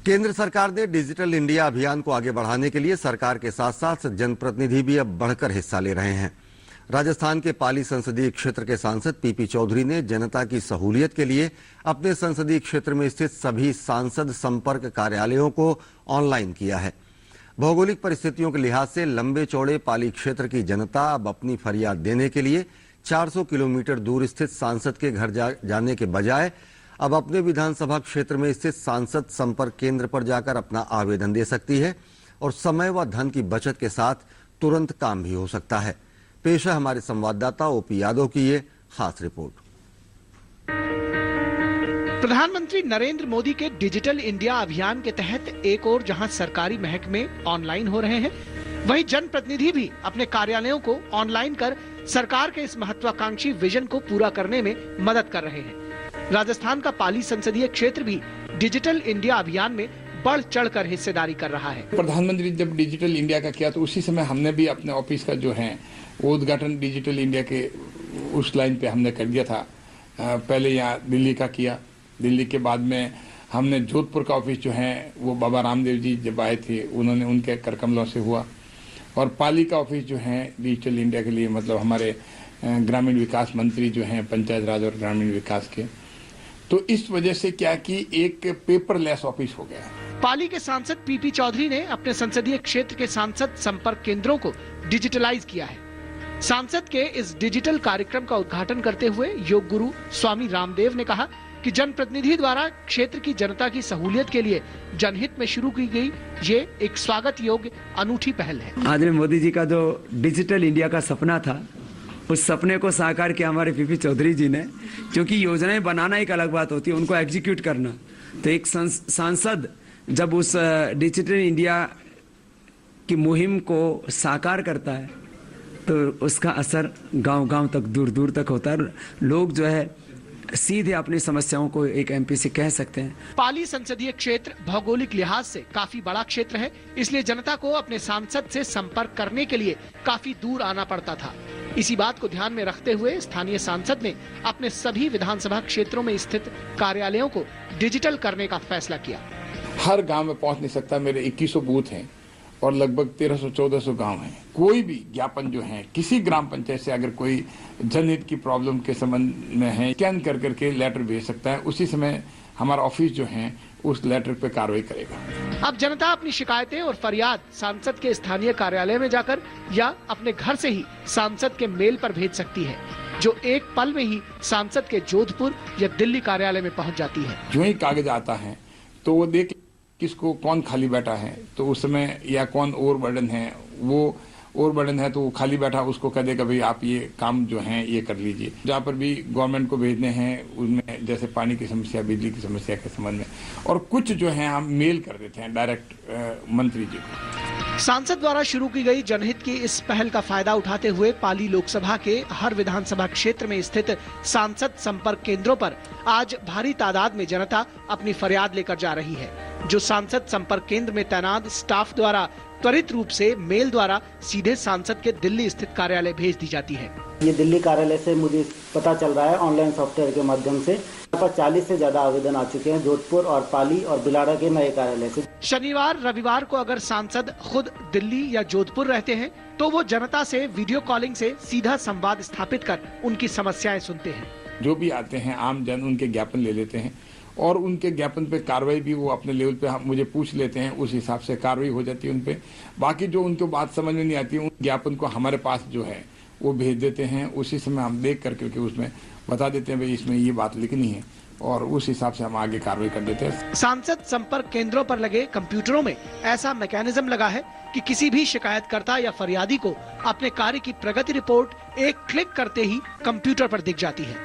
केंद्र सरकार ने डिजिटल इंडिया अभियान को आगे बढ़ाने के लिए सरकार के साथ साथ जनप्रतिनिधि भी अब बढ़कर हिस्सा ले रहे हैं। राजस्थान के पाली संसदीय क्षेत्र के सांसद पीपी चौधरी ने जनता की सहूलियत के लिए अपने संसदीय क्षेत्र में स्थित सभी सांसद संपर्क कार्यालयों को ऑनलाइन किया है। भौगोलिक परिस्थितियों के लिहाज से लंबे चौड़े पाली क्षेत्र की जनता अब अपनी फरियाद देने के लिए 400 किलोमीटर दूर स्थित सांसद के घर जाने के बजाय अब अपने विधानसभा क्षेत्र में स्थित सांसद संपर्क केंद्र पर जाकर अपना आवेदन दे सकती है और समय व धन की बचत के साथ तुरंत काम भी हो सकता है। पेश है हमारे संवाददाता ओपी यादव की ये खास रिपोर्ट। प्रधानमंत्री नरेंद्र मोदी के डिजिटल इंडिया अभियान के तहत एक ओर जहां सरकारी महकमे ऑनलाइन हो रहे हैं, वहीं जनप्रतिनिधि भी अपने कार्यालयों को ऑनलाइन कर सरकार के इस महत्वाकांक्षी विजन को पूरा करने में मदद कर रहे हैं। राजस्थान का पाली संसदीय क्षेत्र भी डिजिटल इंडिया अभियान में बढ़ चढ़कर हिस्सेदारी कर रहा है। प्रधानमंत्री जब डिजिटल इंडिया का किया तो उसी समय हमने भी अपने ऑफिस का जो है वो उद्घाटन डिजिटल इंडिया के उस लाइन पे हमने कर दिया था। पहले यहाँ दिल्ली का किया, दिल्ली के बाद में हमने जोधपुर का ऑफिस जो है वो बाबा रामदेव जी जब आए थे उन्होंने उनके करकमलों से हुआ, और पाली का ऑफिस जो है डिजिटल इंडिया के लिए मतलब हमारे ग्रामीण विकास मंत्री जो हैं पंचायत राज और ग्रामीण विकास के, तो इस वजह से क्या कि एक पेपरलेस ऑफिस हो गया। पाली के सांसद पीपी चौधरी ने अपने संसदीय क्षेत्र के सांसद संपर्क केंद्रों को डिजिटलाइज किया है। सांसद के इस डिजिटल कार्यक्रम का उद्घाटन करते हुए योग गुरु स्वामी रामदेव ने कहा कि जनप्रतिनिधि द्वारा क्षेत्र की जनता की सहूलियत के लिए जनहित में शुरू की गई ये एक स्वागत योग्य अनूठी पहल है। आदरणीय मोदी जी का जो डिजिटल इंडिया का सपना था, उस सपने को साकार किया हमारे पीपी चौधरी जी ने। क्योंकि योजनाएं बनाना एक अलग बात होती है, उनको एग्जीक्यूट करना। तो एक सांसद जब उस डिजिटल इंडिया की मुहिम को साकार करता है तो उसका असर गांव-गांव तक दूर दूर तक होता है। लोग जो है सीधे अपनी समस्याओं को एक एमपी से कह सकते हैं। पाली संसदीय क्षेत्र भौगोलिक लिहाज से काफी बड़ा क्षेत्र है, इसलिए जनता को अपने सांसद से संपर्क करने के लिए काफी दूर आना पड़ता था। इसी बात को ध्यान में रखते हुए स्थानीय सांसद ने अपने सभी विधानसभा क्षेत्रों में स्थित कार्यालयों को डिजिटल करने का फैसला किया। हर गांव में पहुंच नहीं सकता, मेरे 2100 बूथ हैं और लगभग 1300-1400 गांव हैं। कोई भी ज्ञापन जो है किसी ग्राम पंचायत से अगर कोई जनहित की प्रॉब्लम के संबंध में है, स्कैन कर करके लेटर भेज सकता है। उसी समय हमारा ऑफिस जो है उस लेटर पे कार्रवाई करेगा। अब जनता अपनी शिकायतें और फरियाद सांसद के स्थानीय कार्यालय में जाकर या अपने घर से ही सांसद के मेल पर भेज सकती है, जो एक पल में ही सांसद के जोधपुर या दिल्ली कार्यालय में पहुंच जाती है। जो ही कागज आता है तो वो देख किसको कौन खाली बैठा है, तो उस समय या कौन ओवरबर्डन है, वो ओवरबर्डन है तो वो खाली बैठा उसको कह देगा भाई आप ये काम जो है ये कर लीजिए। जहाँ पर भी गवर्नमेंट को भेजने हैं उनमें जैसे पानी की समस्या, बिजली की समस्या के संबंध में, और कुछ जो है हम मेल कर देते हैं डायरेक्ट मंत्री जी को। सांसद द्वारा शुरू की गई जनहित की इस पहल का फायदा उठाते हुए पाली लोकसभा के हर विधानसभा क्षेत्र में स्थित सांसद संपर्क केंद्रों पर आज भारी तादाद में जनता अपनी फरियाद लेकर जा रही है, जो सांसद संपर्क केंद्र में तैनात स्टाफ द्वारा त्वरित रूप से मेल द्वारा सीधे सांसद के दिल्ली स्थित कार्यालय भेज दी जाती है। ये दिल्ली कार्यालय से मुझे पता चल रहा है ऑनलाइन सॉफ्टवेयर के माध्यम से 40 से ज्यादा आवेदन आ चुके हैं जोधपुर और पाली और बिलाड़ा के नए कार्यालय से। शनिवार रविवार को अगर सांसद खुद दिल्ली या जोधपुर रहते हैं तो वो जनता से वीडियो कॉलिंग से सीधा संवाद स्थापित कर उनकी समस्याएं सुनते हैं। जो भी आते हैं आम जन उनके ज्ञापन ले लेते हैं और उनके ज्ञापन पे कार्रवाई भी वो अपने लेवल पे मुझे पूछ लेते हैं, उस हिसाब से कार्रवाई हो जाती है उन पे। बाकी जो उनको बात समझ में नहीं आती उन ज्ञापन को हमारे पास जो है वो भेज देते हैं। उसी समय हम देख करके उसमें बता देते हैं भाई इसमें ये बात लिखनी है और उस हिसाब से हम आगे कार्रवाई कर देते हैं। सांसद संपर्क केंद्रों पर लगे कंप्यूटरों में ऐसा मैकेनिज्म लगा है कि किसी भी शिकायतकर्ता या फरियादी को अपने कार्य की प्रगति रिपोर्ट एक क्लिक करते ही कंप्यूटर पर दिख जाती है।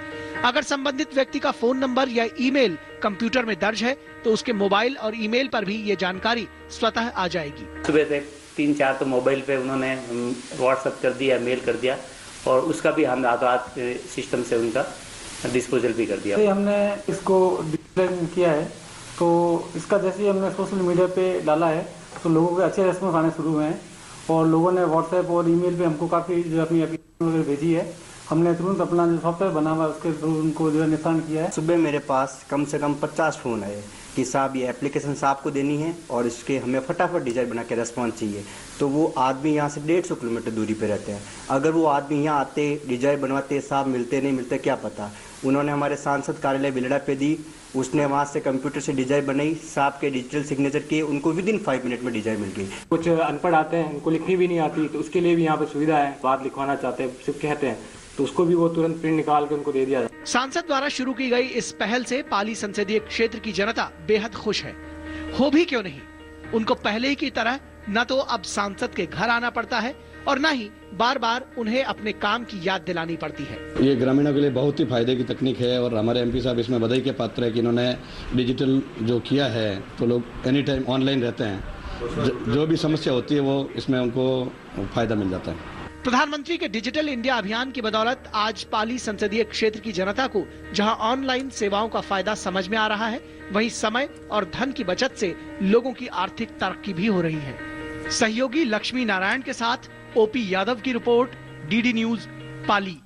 अगर संबंधित व्यक्ति का फोन नंबर या ईमेल कंप्यूटर में दर्ज है तो उसके मोबाइल और ईमेल पर भी ये जानकारी स्वतः आ जाएगी। सुबह से 3-4 तो मोबाइल पे उन्होंने व्हाट्सएप कर दिया, मेल कर दिया और उसका भी हम रात सिस्टम से उनका डिस्पोजल भी कर दिया। हमने इसको डिजिटल किया है तो इसका जैसे ही हमने सोशल मीडिया पे डाला है तो लोगों के अच्छे रेस्पॉन्स आने शुरू हुए हैं और लोगों ने व्हाट्सएप और ईमेल पे हमको काफ़ी जो अपनी एप्लीकेशन वगैरह भेजी है हमने तुरंत अपना जो सॉफ्टवेयर बना हुआ है उसके थ्रू उनको जो है निशान किया है। सुबह मेरे पास कम से कम 50 फ़ोन आए कि साहब ये एप्लीकेशन साहब को देनी है और इसके हमें फटाफट डिज़ाइन बना के रेस्पॉन्स चाहिए। तो वो आदमी यहाँ से 150 किलोमीटर दूरी पे रहते हैं, अगर वो आदमी यहाँ आते डिज़ाइन बनवाते साहब मिलते नहीं मिलते क्या पता। उन्होंने हमारे सांसद कार्यालय बिलड़ा पे दी, उसने वहाँ से कंप्यूटर से डिज़ाइन बनाई, साहब के डिजिटल सिग्नेचर किए, उनको विदिन 5 मिनट में डिज़ाइन मिल गई। कुछ अनपढ़ आते हैं, उनको लिखनी भी नहीं आती, तो उसके लिए भी यहाँ पर सुविधा है। बात लिखवाना चाहते हैं, सिर्फ कहते हैं तो उसको भी वो तुरंत प्रिंट निकाल के उनको दे दिया जाए। सांसद द्वारा शुरू की गई इस पहल से पाली संसदीय क्षेत्र की जनता बेहद खुश है। हो भी क्यों नहीं, उनको पहले की तरह न तो अब सांसद के घर आना पड़ता है और न ही बार बार उन्हें अपने काम की याद दिलानी पड़ती है। ये ग्रामीणों के लिए बहुत ही फायदे की तकनीक है और हमारे एमपी साहब इसमें बधाई के पात्र है कि इन्होंने डिजिटल जो किया है, तो लोग एनी टाइम ऑनलाइन रहते हैं, जो भी समस्या होती है वो इसमें उनको फायदा मिल जाता है। प्रधानमंत्री के डिजिटल इंडिया अभियान की बदौलत आज पाली संसदीय क्षेत्र की जनता को जहां ऑनलाइन सेवाओं का फायदा समझ में आ रहा है, वहीं समय और धन की बचत से लोगों की आर्थिक तरक्की भी हो रही है। सहयोगी लक्ष्मी नारायण के साथ ओपी यादव की रिपोर्ट, डीडी न्यूज, पाली।